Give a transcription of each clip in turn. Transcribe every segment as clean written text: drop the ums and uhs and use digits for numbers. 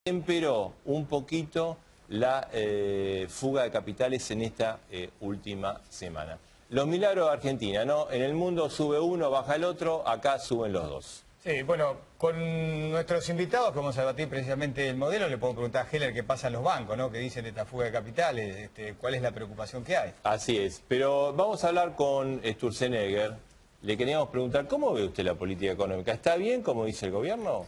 Temperó un poquito la fuga de capitales en esta última semana. Los milagros de Argentina, ¿no? En el mundo sube uno, baja el otro, acá suben los dos. Sí, bueno, con nuestros invitados que vamos a debatir precisamente el modelo, le puedo preguntar a Heller qué pasa en los bancos, ¿no? Que dicen de esta fuga de capitales, cuál es la preocupación que hay. Así es, pero vamos a hablar con Sturzenegger. Le queríamos preguntar, ¿cómo ve usted la política económica? ¿Está bien, como dice el gobierno?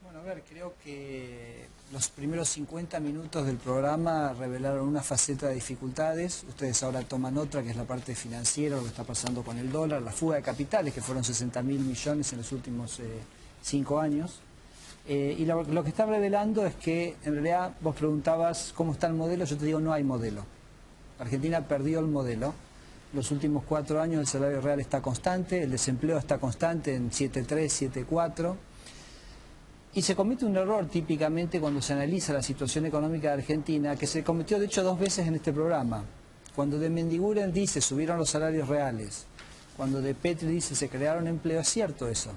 Bueno, a ver, creo que los primeros 50 minutos del programa revelaron una faceta de dificultades. Ustedes ahora toman otra, que es la parte financiera, lo que está pasando con el dólar, la fuga de capitales, que fueron 60.000 millones en los últimos 5 años. Y lo que está revelando es que, en realidad, vos preguntabas cómo está el modelo, yo te digo, no hay modelo. Argentina perdió el modelo. Los últimos 4 años el salario real está constante, el desempleo está constante en 7,3, 7,4. Y se comete un error típicamente cuando se analiza la situación económica de Argentina, que se cometió de hecho 2 veces en este programa. Cuando de Mendiguren dice subieron los salarios reales, cuando de Petri dice se crearon empleos, es cierto eso.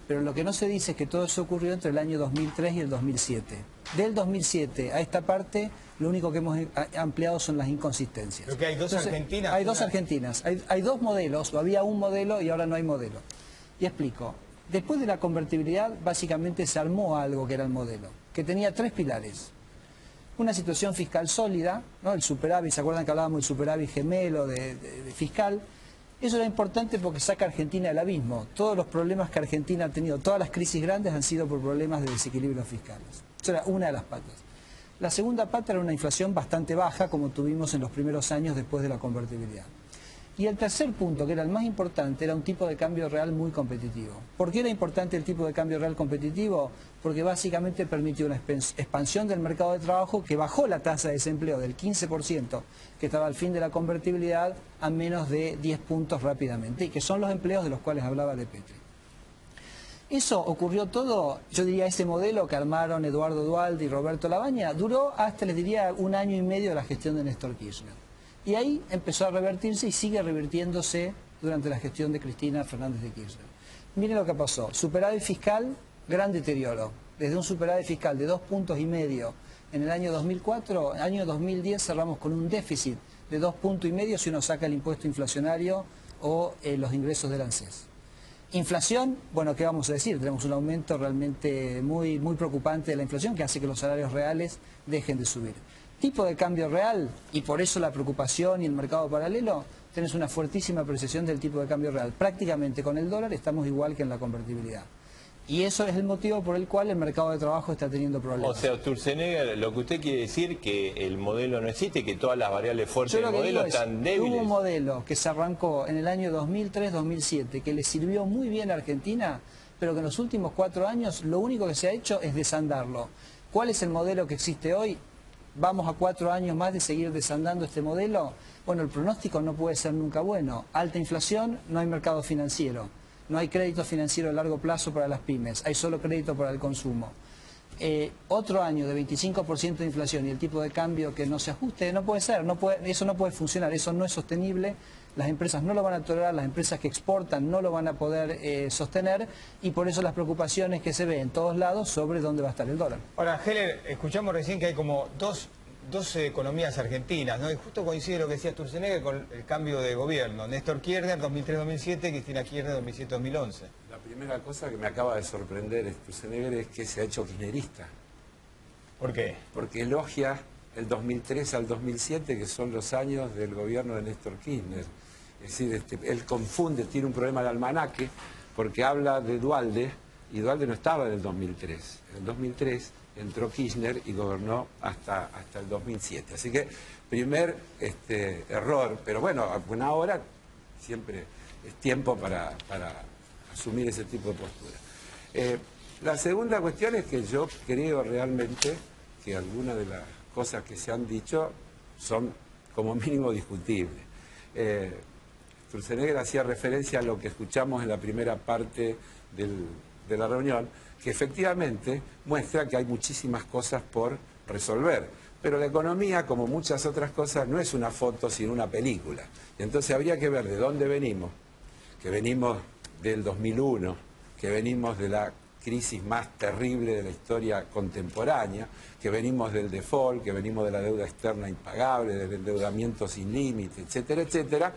Pero lo que no se dice es que todo eso ocurrió entre el año 2003 y el 2007. Del 2007 a esta parte, lo único que hemos ampliado son las inconsistencias. Creo que hay dos Argentinas. Hay 2 Argentinas, hay 2 modelos, o había un modelo y ahora no hay modelo. Y explico. Después de la convertibilidad, básicamente se armó algo que era el modelo, que tenía 3 pilares. Una situación fiscal sólida, ¿no? El superávit, ¿se acuerdan que hablábamos del superávit gemelo de fiscal? Eso era importante porque saca a Argentina del abismo. Todos los problemas que Argentina ha tenido, todas las crisis grandes han sido por problemas de desequilibrios fiscales. Eso era una de las patas. La segunda pata era una inflación bastante baja, como tuvimos en los primeros años después de la convertibilidad. Y el tercer punto, que era el más importante, era un tipo de cambio real muy competitivo. ¿Por qué era importante el tipo de cambio real competitivo? Porque básicamente permitió una expansión del mercado de trabajo que bajó la tasa de desempleo del 15%, que estaba al fin de la convertibilidad, a menos de 10 puntos rápidamente, y que son los empleos de los cuales hablaba de Petri. Eso ocurrió todo, yo diría, ese modelo que armaron Eduardo Duhalde y Roberto Labaña, duró hasta, les diría, 1 año y medio de la gestión de Néstor Kirchner. Y ahí empezó a revertirse y sigue revirtiéndose durante la gestión de Cristina Fernández de Kirchner. Miren lo que pasó. Superávit fiscal, gran deterioro. Desde un superávit fiscal de 2,5 puntos en el año 2004, en el año 2010 cerramos con un déficit de 2,5 puntos si uno saca el impuesto inflacionario o los ingresos del ANSES. Inflación, bueno, ¿qué vamos a decir? Tenemos un aumento realmente muy preocupante de la inflación que hace que los salarios reales dejen de subir. Tipo de cambio real, y por eso la preocupación y el mercado paralelo, tenés una fuertísima apreciación del tipo de cambio real. Prácticamente con el dólar estamos igual que en la convertibilidad. Y eso es el motivo por el cual el mercado de trabajo está teniendo problemas. O sea, Sturzenegger, lo que usted quiere decir que el modelo no existe, que todas las variables fuertes del modelo están débiles. Hubo un modelo que se arrancó en el año 2003-2007 que le sirvió muy bien a Argentina, pero que en los últimos 4 años lo único que se ha hecho es desandarlo. ¿Cuál es el modelo que existe hoy? ¿Vamos a 4 años más de seguir desandando este modelo? Bueno, el pronóstico no puede ser nunca bueno. Alta inflación, no hay mercado financiero. No hay crédito financiero a largo plazo para las pymes. Hay solo crédito para el consumo. Otro año de 25% de inflación y el tipo de cambio que no se ajuste, no puede ser. Eso no puede funcionar. Eso no es sostenible. Las empresas no lo van a tolerar, las empresas que exportan no lo van a poder sostener, y por eso las preocupaciones que se ven en todos lados sobre dónde va a estar el dólar. Ahora, Heller, escuchamos recién que hay como dos economías argentinas, ¿no? Y justo coincide lo que decía Sturzenegger con el cambio de gobierno. Néstor Kirchner, 2003-2007, Cristina Kirchner, 2007-2011. La primera cosa que me acaba de sorprender Sturzenegger es que se ha hecho kirchnerista. ¿Por qué? Porque elogia el 2003 al 2007, que son los años del gobierno de Néstor Kirchner. Es decir, él confunde, tiene un problema de almanaque, porque habla de Duhalde, y Duhalde no estaba en el 2003. En el 2003 entró Kirchner y gobernó hasta el 2007. Así que, primer error, pero bueno, a buena hora siempre es tiempo para asumir ese tipo de postura. La segunda cuestión es que yo creo realmente que algunas de las cosas que se han dicho son como mínimo discutibles. Sturzenegger hacía referencia a lo que escuchamos en la primera parte de la reunión, que efectivamente muestra que hay muchísimas cosas por resolver. Pero la economía, como muchas otras cosas, no es una foto sino una película. Y entonces habría que ver de dónde venimos, que venimos del 2001, que venimos de la crisis más terrible de la historia contemporánea, que venimos del default, que venimos de la deuda externa impagable, del endeudamiento sin límite, etcétera, etcétera,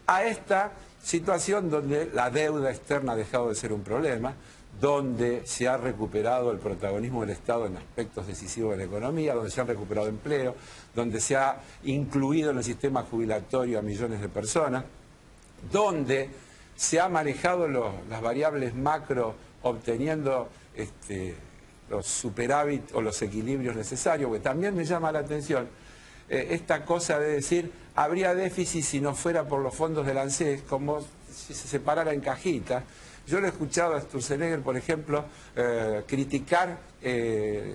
a esta situación donde la deuda externa ha dejado de ser un problema, donde se ha recuperado el protagonismo del Estado en aspectos decisivos de la economía, donde se han recuperado empleo, donde se ha incluido en el sistema jubilatorio a millones de personas, donde se ha manejado las variables macro obteniendo los superávit o los equilibrios necesarios, que también me llama la atención esta cosa de decir habría déficit si no fuera por los fondos del ANSES, como si se separara en cajitas. Yo lo he escuchado a Sturzenegger, por ejemplo, criticar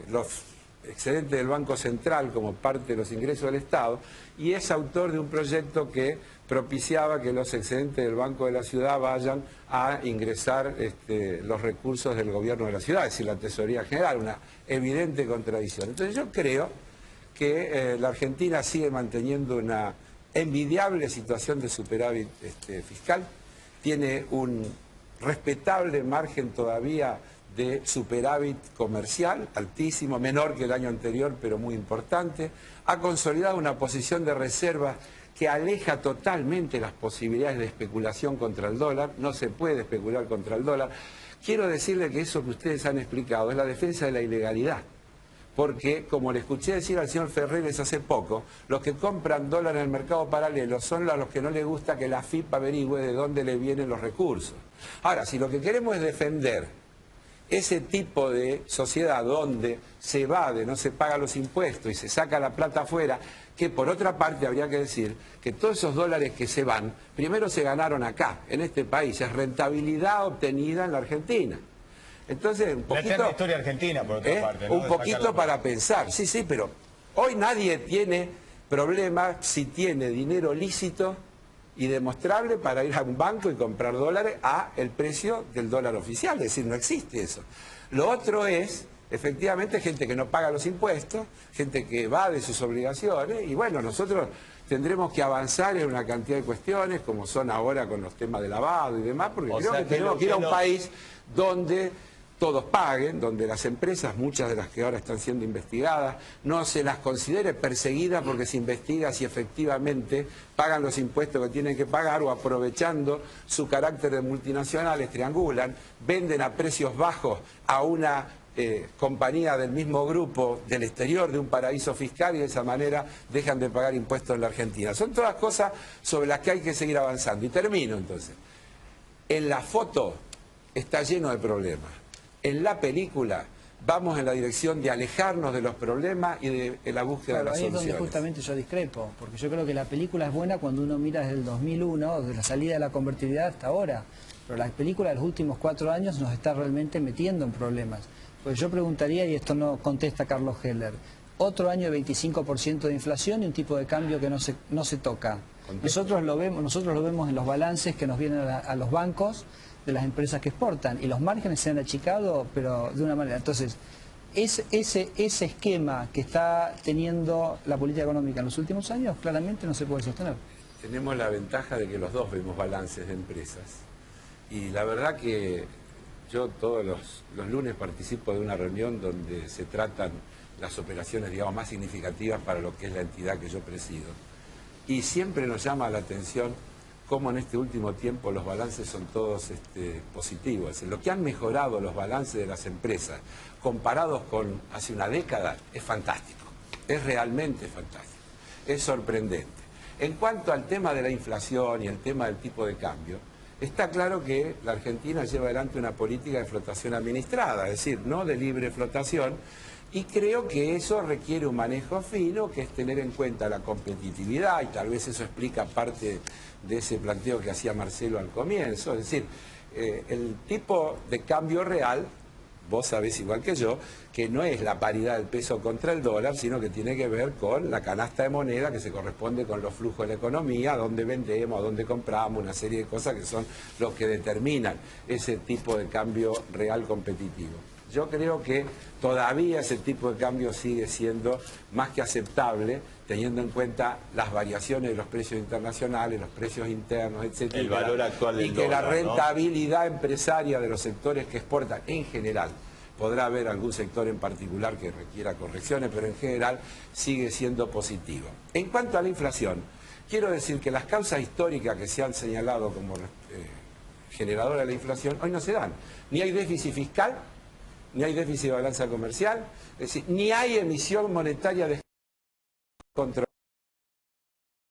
los excedentes del Banco Central como parte de los ingresos del Estado, y es autor de un proyecto que propiciaba que los excedentes del Banco de la Ciudad vayan a ingresar los recursos del gobierno de la ciudad, es decir, la Tesorería General, una evidente contradicción. Entonces yo creo que la Argentina sigue manteniendo una envidiable situación de superávit fiscal, tiene un respetable margen todavía de superávit comercial, altísimo, menor que el año anterior, pero muy importante. Ha consolidado una posición de reserva que aleja totalmente las posibilidades de especulación contra el dólar. No se puede especular contra el dólar. Quiero decirle que eso que ustedes han explicado es la defensa de la ilegalidad. Porque, como le escuché decir al señor Ferreres hace poco, los que compran dólar en el mercado paralelo son a los que no les gusta que la AFIP averigüe de dónde le vienen los recursos. Ahora, si lo que queremos es defender ese tipo de sociedad donde se evade, no se paga los impuestos y se saca la plata afuera, que por otra parte habría que decir que todos esos dólares que se van, primero se ganaron acá, en este país, es rentabilidad obtenida en la Argentina. Entonces, un poquito, la historia argentina, por otra parte, ¿no? Un poquito para pensar, sí, pero hoy nadie tiene problema si tiene dinero lícito y demostrable para ir a un banco y comprar dólares a el precio del dólar oficial, es decir, no existe eso. Lo otro es, efectivamente, gente que no paga los impuestos, gente que evade sus obligaciones, y bueno, nosotros tendremos que avanzar en una cantidad de cuestiones, como son ahora con los temas de lavado y demás, porque creo que tenemos que ir a un país donde todos paguen, donde las empresas, muchas de las que ahora están siendo investigadas, no se las considere perseguidas porque se investiga si efectivamente pagan los impuestos que tienen que pagar o aprovechando su carácter de multinacionales, triangulan, venden a precios bajos a una compañía del mismo grupo del exterior de un paraíso fiscal y de esa manera dejan de pagar impuestos en la Argentina. Son todas cosas sobre las que hay que seguir avanzando. Y termino entonces. En la foto está lleno de problemas. En la película vamos en la dirección de alejarnos de los problemas y de la búsqueda de las soluciones. Ahí es donde justamente yo discrepo, porque yo creo que la película es buena cuando uno mira desde el 2001, desde la salida de la convertibilidad hasta ahora, pero la película de los últimos 4 años nos está realmente metiendo en problemas. Pues yo preguntaría, y esto no contesta Carlos Heller, otro año de 25% de inflación y un tipo de cambio que no se toca. Nosotros lo vemos en los balances que nos vienen a los bancos de las empresas que exportan, y los márgenes se han achicado, pero de una manera. Entonces, ese esquema que está teniendo la política económica en los últimos años, claramente no se puede sostener. Tenemos la ventaja de que los dos vemos balances de empresas. Y la verdad que yo todos los lunes participo de una reunión donde se tratan las operaciones, digamos, más significativas para lo que es la entidad que yo presido. Y siempre nos llama la atención cómo en este último tiempo los balances son todos positivos. Lo que han mejorado los balances de las empresas comparados con hace una década es fantástico, es realmente fantástico, es sorprendente. En cuanto al tema de la inflación y el tema del tipo de cambio, está claro que la Argentina lleva adelante una política de flotación administrada, es decir, no de libre flotación, y creo que eso requiere un manejo fino, que es tener en cuenta la competitividad, y tal vez eso explica parte de ese planteo que hacía Marcelo al comienzo. Es decir, el tipo de cambio real, vos sabés igual que yo, que no es la paridad del peso contra el dólar, sino que tiene que ver con la canasta de moneda que se corresponde con los flujos de la economía, a dónde vendemos, a dónde compramos, una serie de cosas que son los que determinan ese tipo de cambio real competitivo. Yo creo que todavía ese tipo de cambio sigue siendo más que aceptable, teniendo en cuenta las variaciones de los precios internacionales, los precios internos, etcétera. El valor actual del y que dólar, la rentabilidad empresaria de los sectores que exportan en general Podrá haber algún sector en particular que requiera correcciones, pero en general sigue siendo positivo. En cuanto a la inflación, quiero decir que las causas históricas que se han señalado como generadoras de la inflación hoy no se dan. Ni hay déficit fiscal, ni hay déficit de balanza comercial, es decir, ni hay emisión monetaria de control.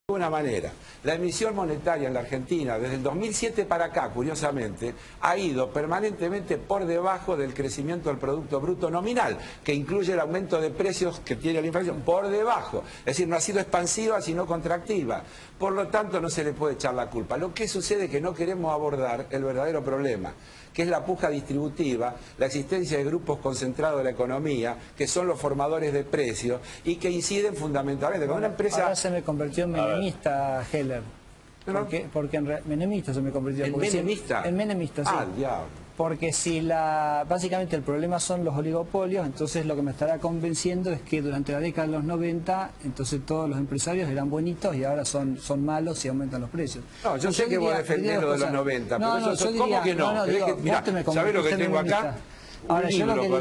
De alguna manera, la emisión monetaria en la Argentina desde el 2007 para acá, curiosamente, ha ido permanentemente por debajo del crecimiento del Producto Bruto Nominal, que incluye el aumento de precios que tiene la inflación, por debajo. Es decir, no ha sido expansiva, sino contractiva. Por lo tanto, no se le puede echar la culpa. Lo que sucede es que no queremos abordar el verdadero problema, que es la puja distributiva, la existencia de grupos concentrados de la economía, que son los formadores de precios y que inciden fundamentalmente con una empresa... Ahora se me convirtió en menemista, Heller. Porque menemista se me convirtió. ¿En menemista? En menemista, sí. Ah, diablo. Porque si básicamente el problema son los oligopolios, entonces lo que me estará convenciendo es que durante la década de los 90, entonces todos los empresarios eran buenitos y ahora son malos y aumentan los precios. No, yo sé que vos defendés lo de los 90, pero eso, ¿cómo que no? Mirá, ¿sabés lo que tengo acá? Ahora, yo lo que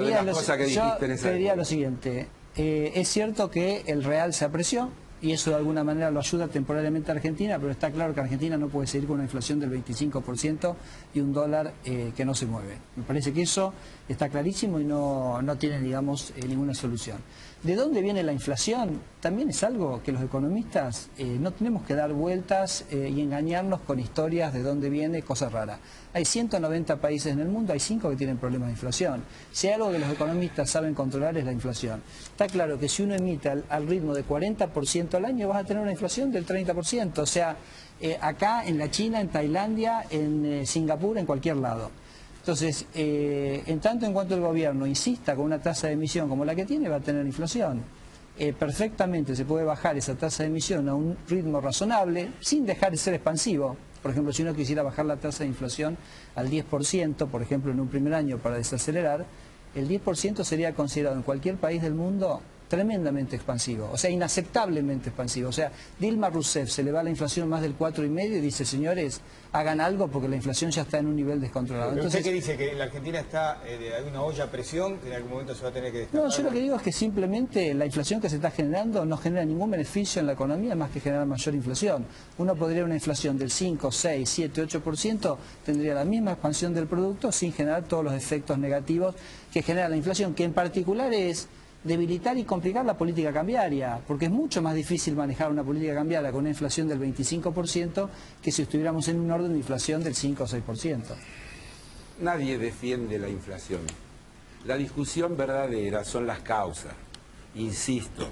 diría, lo siguiente. Es cierto que el real se apreció, y eso de alguna manera lo ayuda temporariamente a Argentina, pero está claro que Argentina no puede seguir con una inflación del 25% y un dólar que no se mueve. Me parece que eso está clarísimo y no tiene, digamos, ninguna solución. ¿De dónde viene la inflación? También es algo que los economistas no tenemos que dar vueltas y engañarnos con historias de dónde viene, cosas raras. Hay 190 países en el mundo, hay 5 que tienen problemas de inflación. Si hay algo que los economistas saben controlar es la inflación. Está claro que si uno emite al ritmo de 40% al año vas a tener una inflación del 30%. O sea, acá, en la China, en Tailandia, en Singapur, en cualquier lado. Entonces, en tanto en cuanto el gobierno insista con una tasa de emisión como la que tiene, va a tener inflación. Perfectamente se puede bajar esa tasa de emisión a un ritmo razonable, sin dejar de ser expansivo. Por ejemplo, si uno quisiera bajar la tasa de inflación al 10%, por ejemplo, en un primer año para desacelerar, el 10% sería considerado en cualquier país del mundo tremendamente expansivo, o sea, inaceptablemente expansivo. O sea, Dilma Rousseff se le va la inflación más del 4,5 y dice, señores, hagan algo porque la inflación ya está en un nivel descontrolado. Pero entonces, ¿usted qué dice? ¿Que la Argentina hay una olla a presión que en algún momento se va a tener que destapar? No, yo lo que digo es que simplemente la inflación que se está generando no genera ningún beneficio en la economía más que generar mayor inflación. Uno podría una inflación del 5, 6, 7, 8%, tendría la misma expansión del producto sin generar todos los efectos negativos que genera la inflación, que en particular es debilitar y complicar la política cambiaria, porque es mucho más difícil manejar una política cambiaria con una inflación del 25% que si estuviéramos en un orden de inflación del 5 o 6%. Nadie defiende la inflación. La discusión verdadera son las causas. Insisto,